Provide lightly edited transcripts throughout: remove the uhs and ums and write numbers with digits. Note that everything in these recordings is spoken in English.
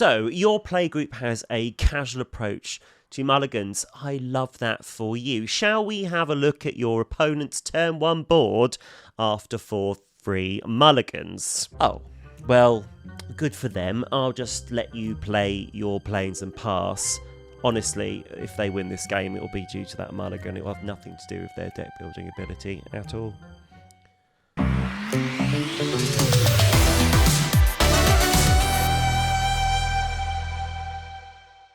So, your playgroup has a casual approach to mulligans. I love that for you. Shall we have a look at your opponent's turn 1 board after 4 free mulligans? Oh, well, good for them. I'll just let you play your planes and pass. Honestly, if they win this game, it'll be due to that mulligan. It'll have nothing to do with their deck building ability at all.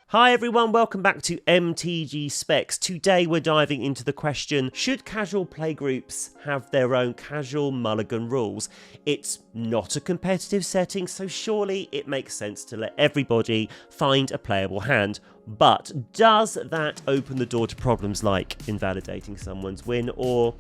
Hi everyone, welcome back to MTG Specs. Today we're diving into the question, should casual playgroups have their own casual mulligan rules? It's not a competitive setting, so surely it makes sense to let everybody find a playable hand. But does that open the door to problems like invalidating someone's win, or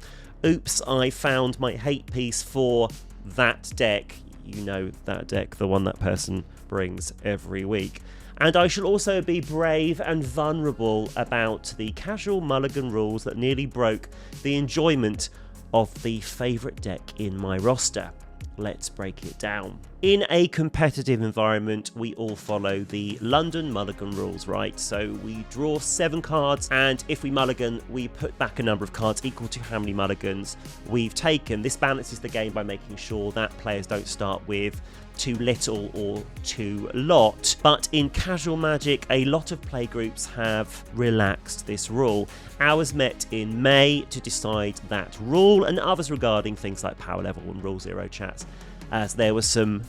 oops, I found my hate piece for that deck? You know that deck, the one that person brings every week. And I shall also be brave and vulnerable about the casual mulligan rules that nearly broke the enjoyment of the favourite deck in my roster. Let's break it down. In a competitive environment, we all follow the London mulligan rules, right? So we draw 7 cards, and if we mulligan, we put back a number of cards equal to how many mulligans we've taken. This balances the game by making sure that players don't start with too little or too lot. But in casual Magic, a lot of playgroups have relaxed this rule. Ours met in May to decide that rule, and others regarding things like power level and rule 0 chats, as there was some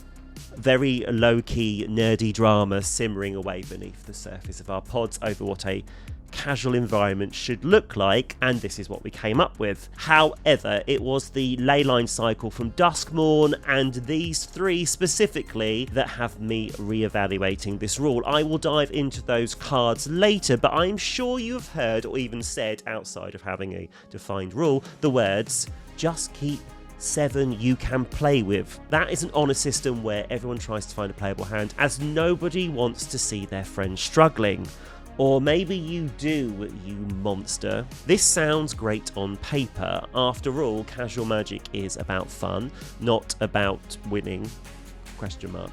very low-key nerdy drama simmering away beneath the surface of our pods over what a casual environment should look like, and this is what we came up with. However, it was the Leyline cycle from Duskmourn and these 3 specifically that have me re-evaluating this rule. I will dive into those cards later, but I'm sure you have heard or even said, outside of having a defined rule, the words, just keep 7 you can play with. That is an honour system where everyone tries to find a playable hand, as nobody wants to see their friends struggling. Or maybe you do, you monster. This sounds great on paper. After all, casual Magic is about fun, not about winning. Question mark.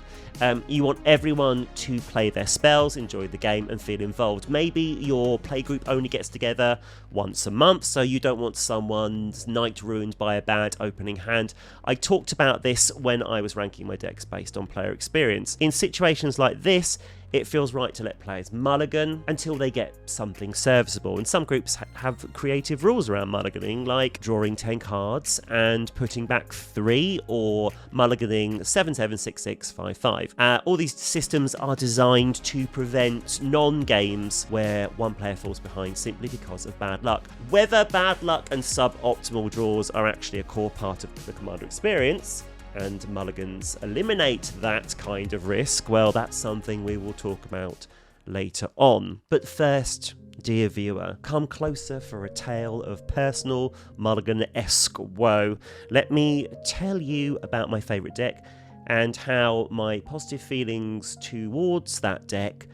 You want everyone to play their spells, enjoy the game, and feel involved. Maybe your playgroup only gets together once a month, so you don't want someone's night ruined by a bad opening hand. I talked about this when I was ranking my decks based on player experience. In situations like this, it feels right to let players mulligan until they get something serviceable. And some groups have creative rules around mulliganing, like drawing 10 cards and putting back 3, or mulliganing 7, 7, 6, 6, 5, 5. All these systems are designed to prevent non-games where one player falls behind simply because of bad luck. Whether bad luck and suboptimal draws are actually a core part of the Commander experience, and mulligans eliminate that kind of risk, well, that's something we will talk about later on. But first, dear viewer, come closer for a tale of personal mulligan-esque woe. Let me tell you about my favourite deck and how my positive feelings towards that deck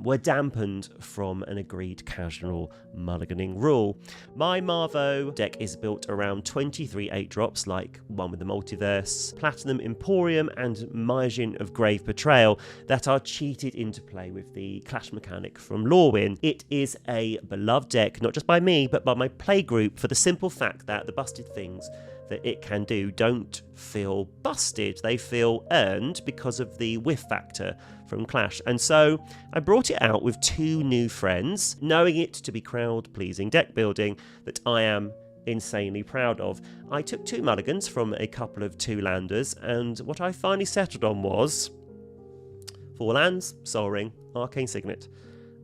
were dampened from an agreed casual mulliganing rule. My Marvo deck is built around 23 8-drops, like one with the Multiverse, Platinum Emporium, and Myojin of Grave Betrayal, that are cheated into play with the clash mechanic from Lorwyn. It is a beloved deck, not just by me, but by my playgroup, for the simple fact that the busted things that it can do don't feel busted. They feel earned because of the whiff factor from Clash. And so I brought it out with 2 new friends, knowing it to be crowd-pleasing deck building that I am insanely proud of. I took 2 mulligans from a couple of 2-landers, and what I finally settled on was 4 lands, Sol Ring, Arcane Signet,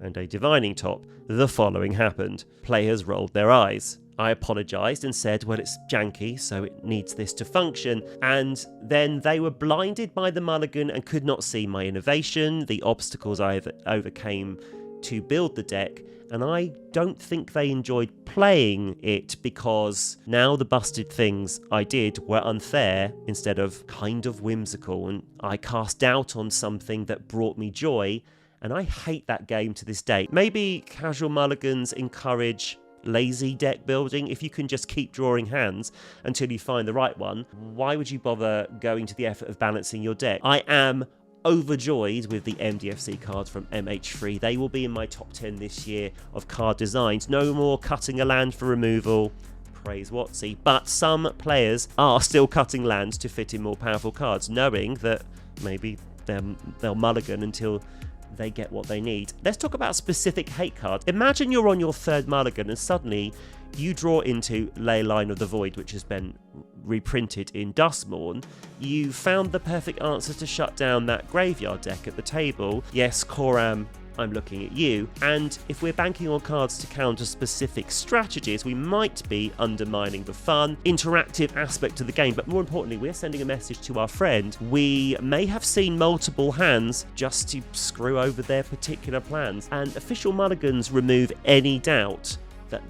and a Divining Top. The following happened. Players rolled their eyes. I apologised and said, well, it's janky, so it needs this to function. And then they were blinded by the mulligan and could not see my innovation, the obstacles I overcame to build the deck. And I don't think they enjoyed playing it, because now the busted things I did were unfair instead of kind of whimsical. And I cast doubt on something that brought me joy. And I hate that game to this day. Maybe casual mulligans encourage lazy deck building. If you can just keep drawing hands until you find the right one, why would you bother going to the effort of balancing your deck? I am overjoyed with the MDFC cards from MH3. They will be in my top 10 this year of card designs. No more cutting a land for removal. Praise WotC. But some players are still cutting lands to fit in more powerful cards, knowing that maybe they'll mulligan until they get what they need. Let's talk about specific hate cards. Imagine you're on your third mulligan and suddenly you draw into Leyline of the Void, which has been reprinted in Duskmourn. You found the perfect answer to shut down that graveyard deck at the table. Yes, Koram, I'm looking at you. And if we're banking on cards to counter specific strategies, we might be undermining the fun, interactive aspect of the game. But more importantly, we're sending a message to our friend. We may have seen multiple hands just to screw over their particular plans. And official mulligans remove any doubt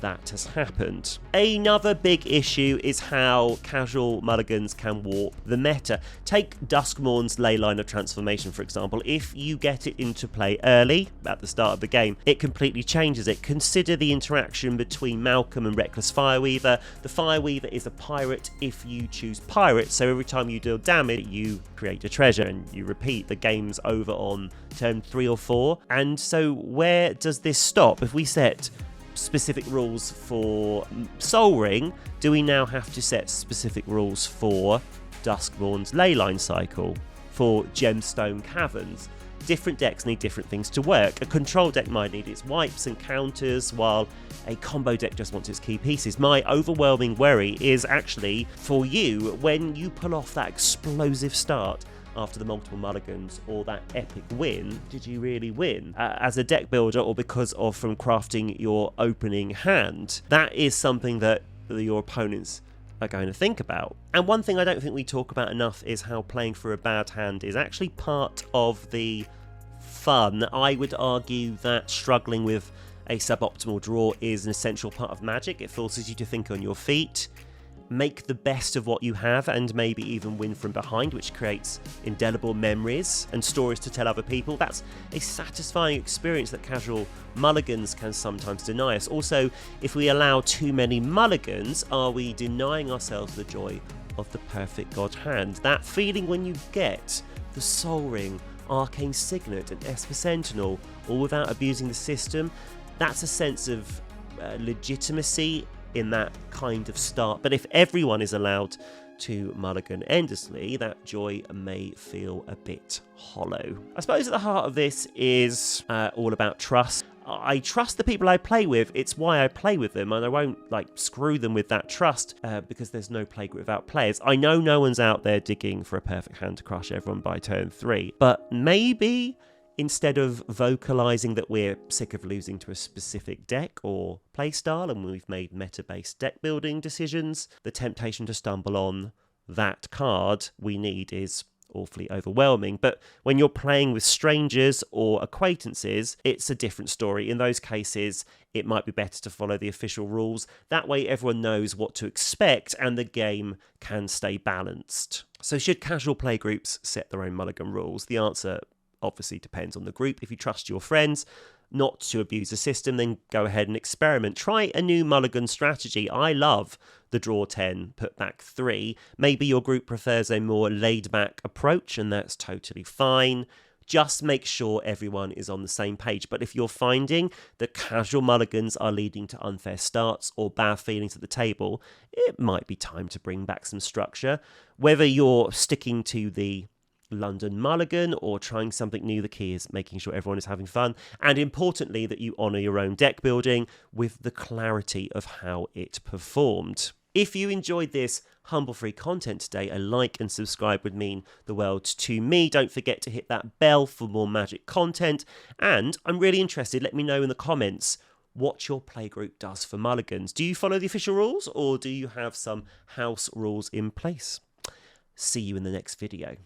that has happened. Another big issue is how casual mulligans can warp the meta. Take Duskmourn's Leyline of Transformation, for example. If you get it into play early, at the start of the game, it completely changes it. Consider the interaction between Malcolm and Reckless Fireweaver. The Fireweaver is a pirate if you choose pirate, so every time you deal damage, you create a treasure, and you repeat. The game's over on turn 3 or 4. And so where does this stop? If we set specific rules for Soul Ring, do we now have to set specific rules for Duskmourn's Leyline cycle, for Gemstone Caverns? Different decks need different things to work. A control deck might need its wipes and counters, while a combo deck just wants its key pieces. My overwhelming worry is actually for you when you pull off that explosive start after the multiple mulligans, or that epic win. Did you really win as a deck builder, or because of from crafting your opening hand? That is something that your opponents are going to think about. And one thing I don't think we talk about enough is how playing for a bad hand is actually part of the fun. I would argue that struggling with a suboptimal draw is an essential part of Magic. It forces you to think on your feet, make the best of what you have, and maybe even win from behind, which creates indelible memories and stories to tell other people. That's a satisfying experience that casual mulligans can sometimes deny us. Also, if we allow too many mulligans, are we denying ourselves the joy of the perfect god hand? That feeling when you get the Soul Ring, Arcane Signet and Esper Sentinel, all without abusing the system, that's a sense of legitimacy in that kind of start. But if everyone is allowed to mulligan endlessly, that joy may feel a bit hollow. I suppose at the heart of this is all about trust. I trust the people I play with. It's why I play with them, and I won't screw them with that trust because there's no playgroup without players. I know no one's out there digging for a perfect hand to crush everyone by turn 3, but maybe instead of vocalising that we're sick of losing to a specific deck or playstyle and we've made meta-based deck building decisions, the temptation to stumble on that card we need is awfully overwhelming. But when you're playing with strangers or acquaintances, it's a different story. In those cases, it might be better to follow the official rules. That way everyone knows what to expect and the game can stay balanced. So should casual playgroups set their own mulligan rules? The answer obviously depends on the group. If you trust your friends not to abuse the system, then go ahead and experiment. Try a new mulligan strategy. I love the draw 10, put back 3. Maybe your group prefers a more laid back approach, and that's totally fine. Just make sure everyone is on the same page. But if you're finding that casual mulligans are leading to unfair starts or bad feelings at the table, it might be time to bring back some structure. Whether you're sticking to the London mulligan or trying something new, the key is making sure everyone is having fun, and importantly that you honour your own deck building with the clarity of how it performed. If you enjoyed this humble free content today, a like and subscribe would mean the world to me. Don't forget to hit that bell for more Magic content, and I'm really interested, let me know in the comments what your playgroup does for mulligans. Do you follow the official rules, or do you have some house rules in place? See you in the next video.